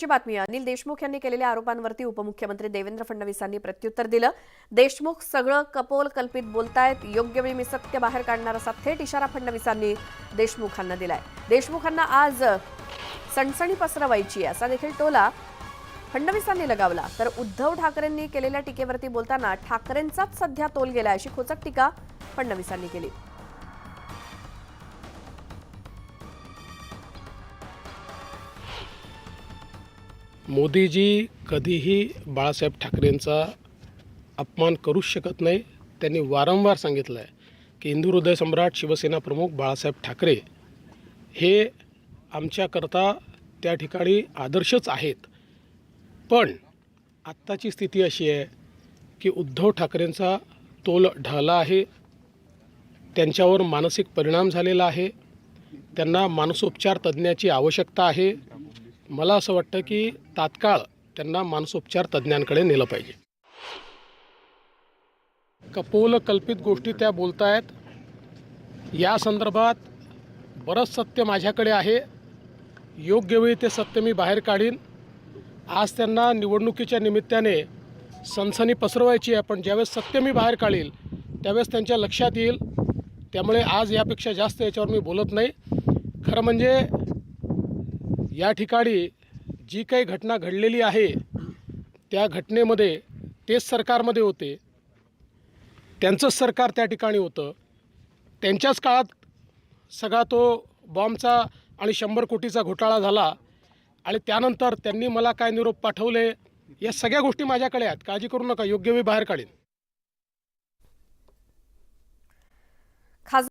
महत्त्वाची बातमी आहे। अनिल देशमुख यांनी केलेल्या आरोपांवरती उपमुख्यमंत्री देवेंद्र फडणवीसांनी प्रत्युत्तर दिलं। देशमुख सगळं कपोल कल्पित बोलतायत, योग्य वेळी मी सत्य बाहेर काढणार असा थेट इशारा फडणवीसांनी देशमुखांना दिलाय। देशमुखांना आज सणसणी पसरवायची असा देखील टोला फडणवीसांनी लगावला। तर उद्धव ठाकरेंनी केलेल्या टीकेवरती बोलताना ठाकरेंचाच सध्या तोल गेला अशी खोचक टीका फडणवीसांनी केली। मोदीजी कधीही बाळासाहेब ठाकरेंचा अपमान करूच शकत नाही। त्यांनी वारंवार सांगितलं आहे की हिंदू हृदय सम्राट शिवसेना प्रमुख बाळासाहेब ठाकरे हे आमच्याकरता त्या ठिकाणी आदर्शच आहेत। पण आत्ताची स्थिती अशी आहे की उद्धव ठाकरेंचा तोल ढळला आहे, त्यांच्यावर मानसिक परिणाम झालेला आहे, त्यांना मानसोपचार तज्ज्ञाची आवश्यकता आहे। मला असं वाटतं की तात्काळ त्यांना मानसोपचार तज्ज्ञांकडे नेलं पाहिजे। कपोल कल्पित गोष्टी त्या बोलतायत, या संदर्भात बरंच सत्य माझ्याकडे आहे। योग्य वेळी ते सत्य मी बाहेर काढीन। आज त्यांना निवडणुकीच्या निमित्ताने सनसनी पसरवायची आहे, पण ज्यावेळेस सत्य मी बाहेर काढील त्यावेळेस त्यांच्या लक्षात येईल। त्यामुळे आज यापेक्षा जास्त याच्यावर मी बोलत नाही। खरं म्हणजे या ठिकाणी जी काही घटना घडलेली आहे त्या घटनेमध्ये तेच सरकारमध्ये होते, त्यांचंच सरकार त्या ठिकाणी होतं, त्यांच्याच काळात सगळा तो बॉम्बचा आणि 100 कोटीचा घोटाळा झाला आणि त्यानंतर त्यांनी मला काय निरोप पाठवले या सगळ्या गोष्टी माझ्याकडे आहेत। काळजी करू नका, योग्य वेळी बाहेर काढीन।